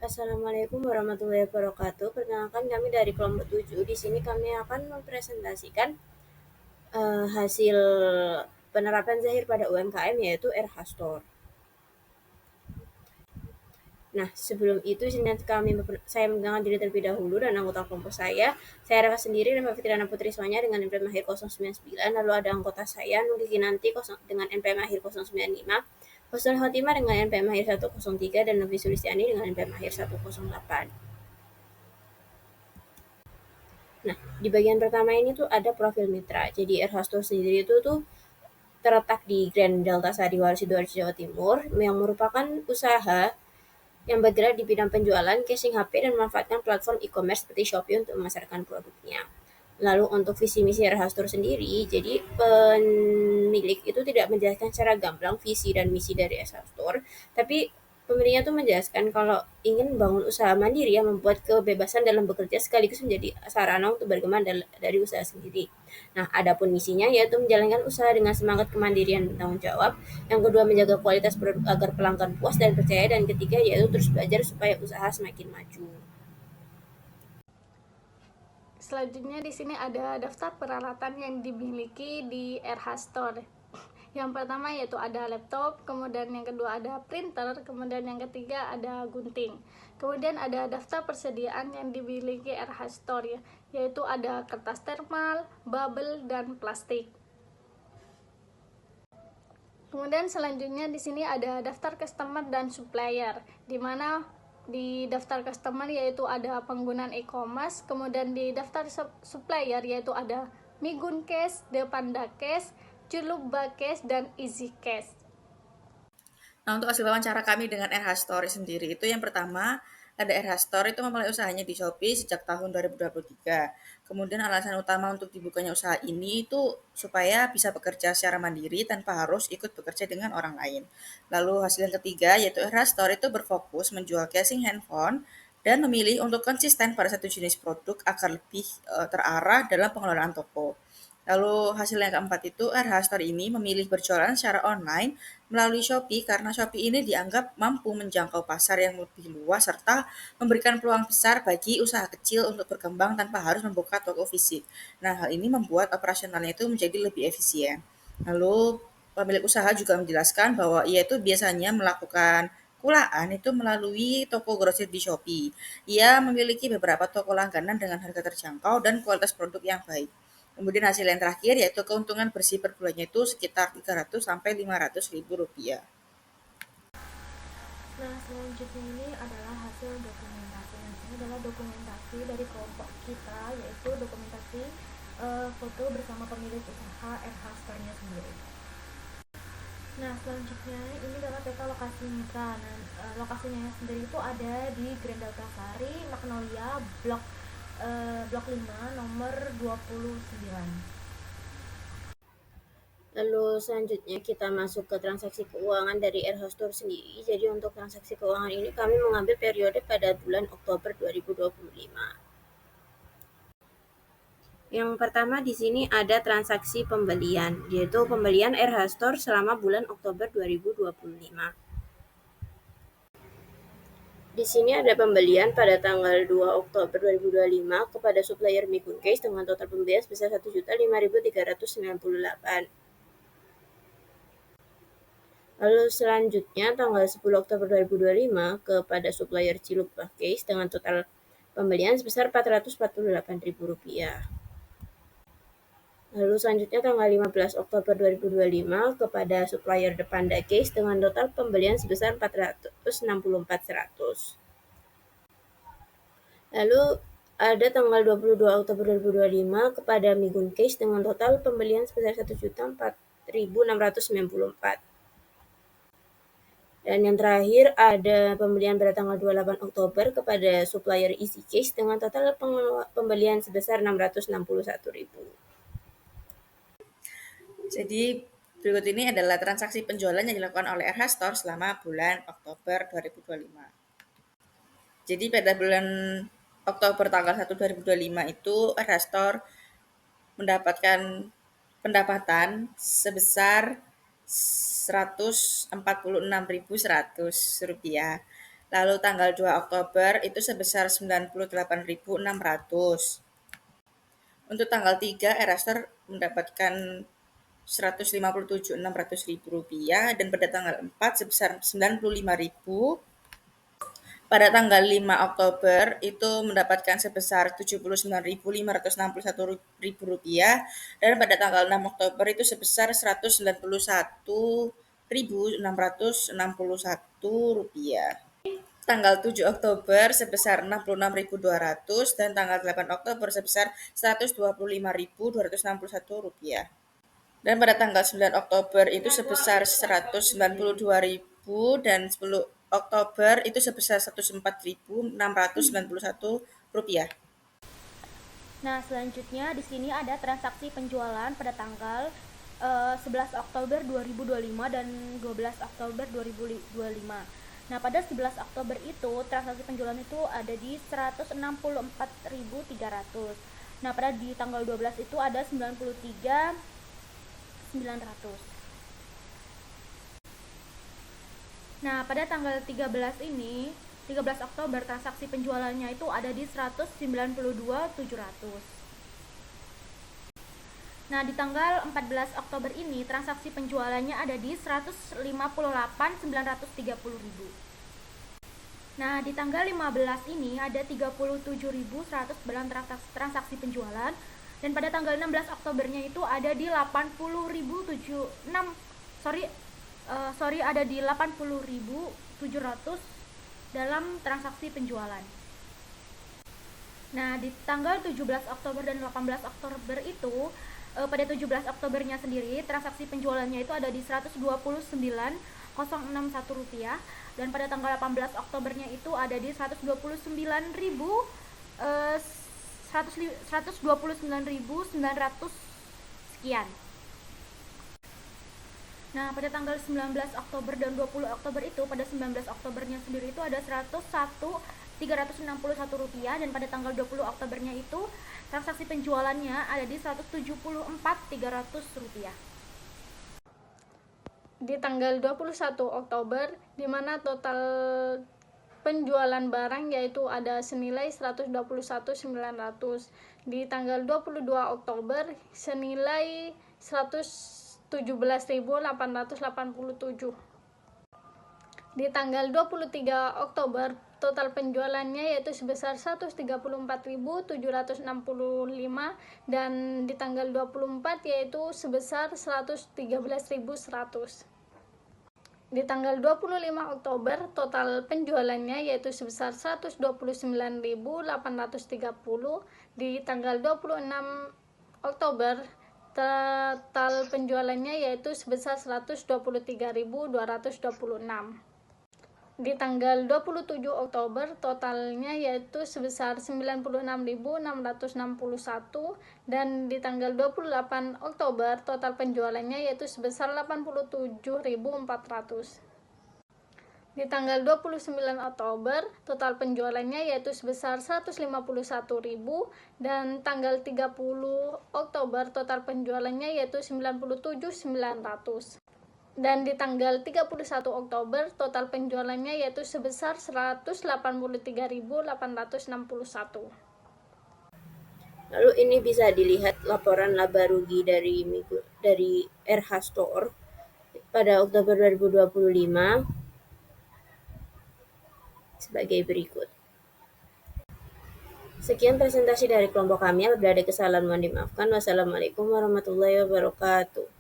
Assalamualaikum warahmatullahi wabarakatuh. Perkenalkan kami dari kelompok 7. Di sini kami akan mempresentasikan hasil penerapan Zahir pada UMKM yaitu RH Store. Nah, sebelum itu saya mengenalkan diri terlebih dahulu dan anggota kelompok saya. Saya Raka sendiri dan Mbak Fitriana Putri Sonya dengan NPM akhir 099. Lalu ada anggota saya Nur Kinanti dengan NPM akhir 095. Husnul Khotimah dengan NPM akhir 103 dan Novi Sulistiani dengan NPM akhir 108. Nah, di bagian pertama ini tuh ada profil mitra. Jadi RH Store sendiri itu tuh terletak di Grand Delta Sariwara Sidoarjo Jawa Timur yang merupakan usaha yang bergerak di bidang penjualan, casing HP dan memanfaatkan platform e-commerce seperti Shopee untuk memasarkan produknya. Lalu untuk visi misi RH Store sendiri, jadi pemilik itu tidak menjelaskan secara gamblang visi dan misi dari RH Store, tapi pemiliknya tuh menjelaskan kalau ingin membangun usaha mandiri yang membuat kebebasan dalam bekerja sekaligus menjadi sarana untuk berkembang dari usaha sendiri. Nah, adapun misinya yaitu menjalankan usaha dengan semangat kemandirian dan tanggung jawab. Yang kedua, menjaga kualitas produk agar pelanggan puas dan percaya. Dan ketiga, yaitu terus belajar supaya usaha semakin maju. Selanjutnya di sini ada daftar peralatan yang dimiliki di RH Store. Yang pertama yaitu ada laptop, kemudian yang kedua ada printer, kemudian yang ketiga ada gunting. Kemudian ada daftar persediaan yang dimiliki RH Store yaitu ada kertas termal, bubble, dan plastik. Kemudian selanjutnya di sini ada daftar customer dan supplier, di mana di daftar customer yaitu ada penggunaan e-commerce, kemudian di daftar supplier yaitu ada Migun Cash, Depanda Cash, Julubba Cash, dan Easy Cash. Nah, untuk hasil wawancara kami dengan RH Store sendiri itu yang pertama, ada RH Store itu memulai usahanya di Shopee sejak tahun 2023. Kemudian alasan utama untuk dibukanya usaha ini itu supaya bisa bekerja secara mandiri tanpa harus ikut bekerja dengan orang lain. Lalu hasil yang ketiga yaitu RH Store itu berfokus menjual casing handphone dan memilih untuk konsisten pada satu jenis produk agar lebih terarah dalam pengelolaan toko. Lalu hasil yang keempat itu RH Store ini memilih berjualan secara online melalui Shopee karena Shopee ini dianggap mampu menjangkau pasar yang lebih luas serta memberikan peluang besar bagi usaha kecil untuk berkembang tanpa harus membuka toko fisik. Nah, hal ini membuat operasionalnya itu menjadi lebih efisien. Lalu pemilik usaha juga menjelaskan bahwa ia itu biasanya melakukan kulaan itu melalui toko grosir di Shopee. Ia memiliki beberapa toko langganan dengan harga terjangkau dan kualitas produk yang baik. Kemudian hasil yang terakhir yaitu keuntungan bersih per bulannya itu sekitar 300 sampai 500 ribu rupiah. Nah, selanjutnya ini adalah hasil dokumentasi. Nah, ini adalah dokumentasi dari kelompok kita, yaitu dokumentasi foto bersama pemilik usaha RH Store-nya sendiri. Nah, selanjutnya ini adalah peta lokasi mitra. Nah, lokasinya sendiri itu ada di Grand Delta Sari, Magnolia, blok 5, nomor 29. Lalu selanjutnya kita masuk ke transaksi keuangan dari RH Store sendiri. Jadi untuk transaksi keuangan ini kami mengambil periode pada bulan Oktober 2025. Yang pertama di sini ada transaksi pembelian, yaitu pembelian RH Store selama bulan Oktober 2025. Di sini ada pembelian pada tanggal 2 Oktober 2025 kepada supplier Migun Case dengan total pembelian sebesar 1.5.398. Lalu selanjutnya tanggal 10 Oktober 2025 kepada supplier Cilupah Case dengan total pembelian sebesar Rp448.000. Lalu selanjutnya tanggal 15 Oktober 2025 kepada supplier Depanda Case dengan total pembelian sebesar Rp464.100. Lalu ada tanggal 22 Oktober 2025 kepada Migun Case dengan total pembelian sebesar Rp1.004.694. Dan yang terakhir ada pembelian pada tanggal 28 Oktober kepada supplier Easy Case dengan total pembelian sebesar Rp661.000. Jadi berikut ini adalah transaksi penjualan yang dilakukan oleh RH Store selama bulan Oktober 2025. Jadi pada bulan Oktober tanggal 1 2025 itu RH Store mendapatkan pendapatan sebesar Rp146.100. Lalu tanggal 2 Oktober itu sebesar 98.600. Untuk tanggal 3 Eraster mendapatkan 157.600 ribu rupiah dan pada tanggal 4 sebesar 95.000. Pada tanggal 5 Oktober itu mendapatkan sebesar 79.561 ribu rupiah dan pada tanggal 6 Oktober itu sebesar 191.661 rupiah. Tanggal 7 Oktober sebesar 66.200 dan tanggal 8 Oktober sebesar 125.261 rupiah. Dan pada tanggal 9 Oktober itu sebesar 192.000 dan 10 Oktober itu sebesar 104.691 rupiah. Nah, selanjutnya di sini ada transaksi penjualan pada tanggal 11 Oktober 2025 dan 12 Oktober 2025. Nah, pada 11 Oktober itu transaksi penjualan itu ada di 164.300. Nah, pada di tanggal 12 itu ada 93.900. Nah, pada tanggal 13 ini 13 Oktober transaksi penjualannya itu ada di 192.700. Nah, di tanggal 14 Oktober ini transaksi penjualannya ada di 158.930.000. Nah, di tanggal 15 ini ada 37.100 barang transaksi penjualan dan pada tanggal 16 Oktobernya itu ada di 80.700 dalam transaksi penjualan. Nah, di tanggal 17 Oktober dan 18 Oktober itu pada 17 Oktobernya sendiri transaksi penjualannya itu ada di 129.061 rupiah dan pada tanggal 18 Oktobernya itu ada di 129.900 sekian. Nah, pada tanggal 19 Oktober dan 20 Oktober itu pada 19 Oktobernya sendiri itu ada 101.361 rupiah dan pada tanggal 20 Oktobernya itu transaksi penjualannya ada di 174.300 rupiah. Di tanggal 21 Oktober di mana total penjualan barang yaitu ada senilai 121.900. Di tanggal 22 Oktober senilai 117.887. Di tanggal 23 Oktober total penjualannya yaitu sebesar 134.765 dan di tanggal 24 yaitu sebesar 113.100. Di tanggal 25 Oktober total penjualannya yaitu sebesar 129.830. Di tanggal 26 Oktober total penjualannya yaitu sebesar 123.226. Di tanggal 27 Oktober totalnya yaitu sebesar 96.661 dan di tanggal 28 Oktober total penjualannya yaitu sebesar 87.400. Di tanggal 29 Oktober total penjualannya yaitu sebesar 151.000 dan tanggal 30 Oktober total penjualannya yaitu 97.900. Dan di tanggal 31 Oktober total penjualannya yaitu sebesar 183.861. Lalu ini bisa dilihat laporan laba rugi dari RH Store pada Oktober 2025 sebagai berikut. Sekian presentasi dari kelompok kami. Apabila ada kesalahan mohon dimaafkan. Wassalamualaikum warahmatullahi wabarakatuh.